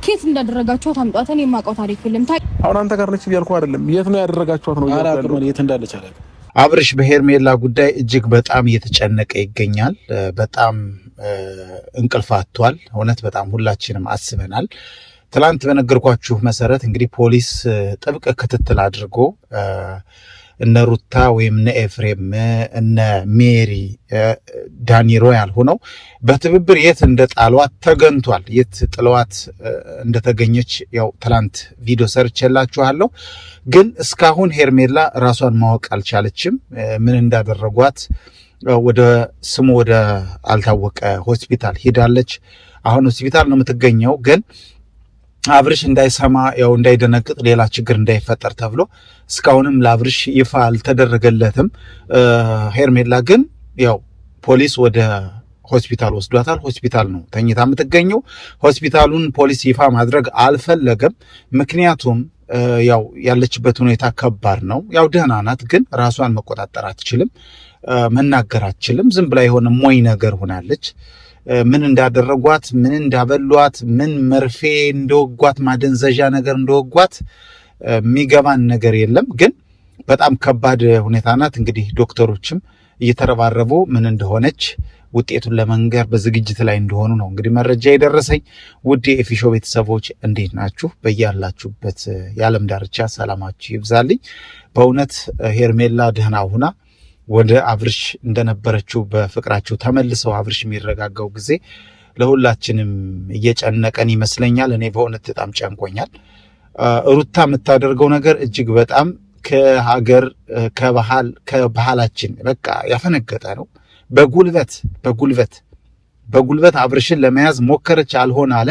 ከየት እንዳደረጋችኋት አምጧት። እኔ የማውቀው ታሪክ የለም። አሁን አንተ ጋር ነች እያልኩ አይደለም። የት ነው ያደረጋችኋት ነው ያለው? የት እንዳለች አላውቅም። አብርሽ በሄርሜላ ጉዳይ እጅግ በጣም እየተጨነቀ ይገኛል። በጣም እንቅልፍ አጥቷል። እውነት በጣም ሁላችንም አስበናል። ትላንት በነገርኳችሁ መሰረት እንግዲህ ፖሊስ ጥብቅ ክትትል አድርጎ እነ ሩታ ወይም እነ ኤፍሬም እነ ሜሪ ዳኒ ሮያል ሆነው በትብብር የት እንደጣሏት ተገኝቷል። የት ጥለዋት እንደተገኘች ያው ትላንት ቪዲዮ ሰርቼላችኋለሁ። ግን እስካሁን ሄርሜላ ራሷን ማወቅ አልቻለችም። ምን እንዳደረጓት ወደ አልታወቀ ሆስፒታል ሄዳለች። አሁን ሆስፒታል ነው የምትገኘው። ግን አብርሽ እንዳይሰማ ያው እንዳይደነግጥ ሌላ ችግር እንዳይፈጠር ተብሎ እስካሁንም ለአብርሽ ይፋ አልተደረገለትም። ሄርሜላ ግን ያው ፖሊስ ወደ ሆስፒታል ወስዷታል። ሆስፒታል ነው ተኝታ የምትገኘው። ሆስፒታሉን ፖሊስ ይፋ ማድረግ አልፈለገም። ምክንያቱም ያው ያለችበት ሁኔታ ከባድ ነው። ያው ደህና ናት፣ ግን ራሷን መቆጣጠር አትችልም፣ መናገር አትችልም። ዝም ብላ የሆነ ሞኝ ነገር ሆናለች። ምን እንዳደረጓት፣ ምን እንዳበሏት፣ ምን መርፌ እንደወጓት፣ ማደንዘዣ ነገር እንደወጓት የሚገባን ነገር የለም። ግን በጣም ከባድ ሁኔታ ናት። እንግዲህ ዶክተሮችም እየተረባረቡ ምን እንደሆነች ውጤቱን ለመንገር በዝግጅት ላይ እንደሆኑ ነው እንግዲህ መረጃ የደረሰኝ። ውድ የኤፊሾ ቤተሰቦች እንዴት ናችሁ? በያላችሁበት የዓለም ዳርቻ ሰላማችሁ ይብዛልኝ። በእውነት ሄርሜላ ደህና ሁና ወደ አብርሽ እንደነበረችው በፍቅራቸው ተመልሰው አብርሽ የሚረጋጋው ጊዜ ለሁላችንም እየጨነቀን ይመስለኛል። እኔ በእውነት በጣም ጨንቆኛል። ሩታ የምታደርገው ነገር እጅግ በጣም ከሀገር ከባህላችን በቃ ያፈነገጠ ነው። በጉልበት አብርሽን ለመያዝ ሞከረች፣ አልሆን አለ።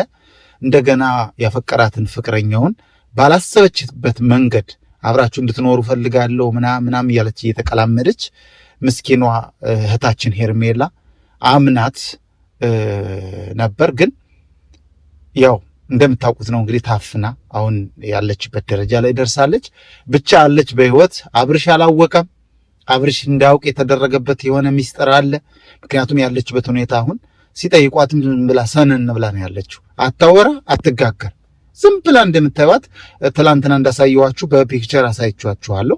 እንደገና ያፈቀራትን ፍቅረኛውን ባላሰበችበት መንገድ አብራችሁ እንድትኖሩ ፈልጋለሁ ምናምን እያለች እየተቀላመደች ምስኪኗ እህታችን ሄርሜላ አምናት ነበር። ግን ያው እንደምታውቁት ነው እንግዲህ ታፍና አሁን ያለችበት ደረጃ ላይ ደርሳለች። ብቻ አለች በህይወት። አብርሽ አላወቀም። አብርሽ እንዳያውቅ የተደረገበት የሆነ ሚስጥር አለ። ምክንያቱም ያለችበት ሁኔታ አሁን ሲጠይቋትም ዝም ብላ ሰነን ብላ ነው ያለችው። አታወራ፣ አትጋገር። ዝም ብላ እንደምታዩት ትላንትና እንዳሳየዋችሁ በፒክቸር አሳይቻችኋለሁ።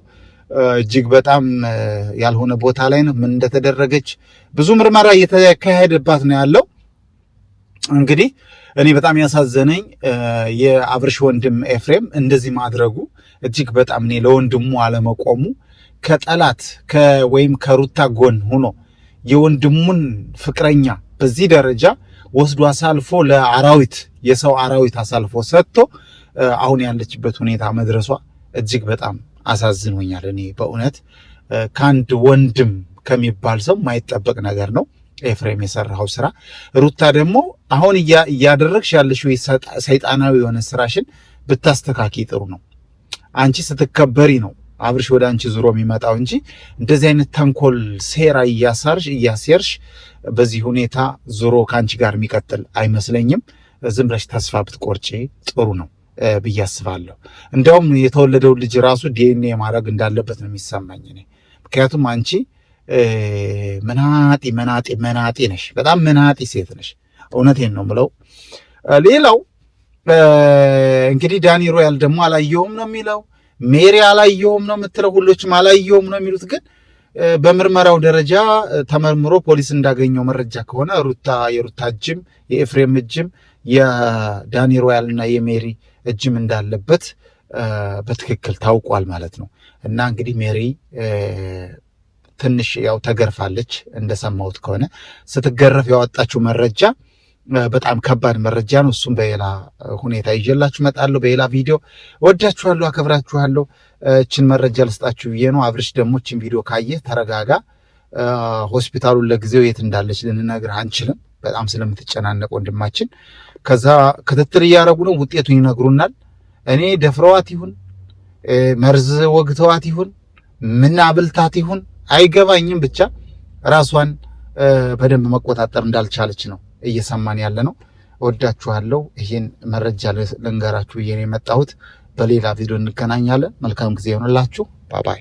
እጅግ በጣም ያልሆነ ቦታ ላይ ነው። ምን እንደተደረገች ብዙ ምርመራ እየተካሄደባት ነው ያለው። እንግዲህ እኔ በጣም ያሳዘነኝ የአብርሽ ወንድም ኤፍሬም እንደዚህ ማድረጉ እጅግ በጣም እኔ ለወንድሙ አለመቆሙ ከጠላት ወይም ከሩታ ጎን ሆኖ የወንድሙን ፍቅረኛ በዚህ ደረጃ ወስዶ አሳልፎ ለአራዊት የሰው አራዊት አሳልፎ ሰጥቶ አሁን ያለችበት ሁኔታ መድረሷ እጅግ በጣም አሳዝኖኛል። እኔ በእውነት ከአንድ ወንድም ከሚባል ሰው ማይጠበቅ ነገር ነው ኤፍሬም የሰራው ስራ። ሩታ ደግሞ አሁን እያደረግሽ ያለሽው ሰይጣናዊ የሆነ ስራሽን ብታስተካኪ ጥሩ ነው። አንቺ ስትከበሪ ነው አብርሽ ወደ አንቺ ዙሮ የሚመጣው እንጂ እንደዚህ አይነት ተንኮል ሴራ እያሴርሽ በዚህ ሁኔታ ዙሮ ከአንቺ ጋር የሚቀጥል አይመስለኝም። ዝም ብለሽ ተስፋ ብትቆርጪ ጥሩ ነው ብዬ አስባለሁ። እንዲያውም የተወለደው ልጅ ራሱ ዲኤንኤ ማድረግ እንዳለበት ነው የሚሰማኝ እኔ። ምክንያቱም አንቺ መናጤ ነሽ፣ በጣም መናጤ ሴት ነሽ። እውነቴን ነው ምለው። ሌላው እንግዲህ ዳኒ ሮያል ደግሞ አላየሁም ነው የሚለው፣ ሜሪ አላየሁም ነው የምትለው፣ ሁሎችም አላየሁም ነው የሚሉት። ግን በምርመራው ደረጃ ተመርምሮ ፖሊስ እንዳገኘው መረጃ ከሆነ የሩታ እጅም የኤፍሬም እጅም የዳኒ ሮያል እና የሜሪ እጅም እንዳለበት በትክክል ታውቋል ማለት ነው። እና እንግዲህ ሜሪ ትንሽ ያው ተገርፋለች እንደሰማሁት ከሆነ። ስትገረፍ ያወጣችው መረጃ በጣም ከባድ መረጃ ነው። እሱም በሌላ ሁኔታ ይዤላችሁ እመጣለሁ፣ በሌላ ቪዲዮ። ወዳችኋለሁ፣ አከብራችኋለሁ። እችን መረጃ ልስጣችሁ ብዬ ነው። አብርሽ ደግሞ እችን ቪዲዮ ካየ ተረጋጋ። ሆስፒታሉን ለጊዜው የት እንዳለች ልንነግርህ አንችልም፣ በጣም ስለምትጨናነቅ ወንድማችን። ከዛ ክትትል እያደረጉ ነው፣ ውጤቱን ይነግሩናል። እኔ ደፍረዋት ይሁን መርዝ ወግተዋት ይሁን ምን አብልታት ይሁን አይገባኝም፣ ብቻ ራሷን በደንብ መቆጣጠር እንዳልቻለች ነው እየሰማን ያለ ነው። ወዳችኋለሁ። ይሄን መረጃ ልንገራችሁ ብዬ ነው የመጣሁት። በሌላ ቪዲዮ እንገናኛለን። መልካም ጊዜ ይሆንላችሁ። ባባይ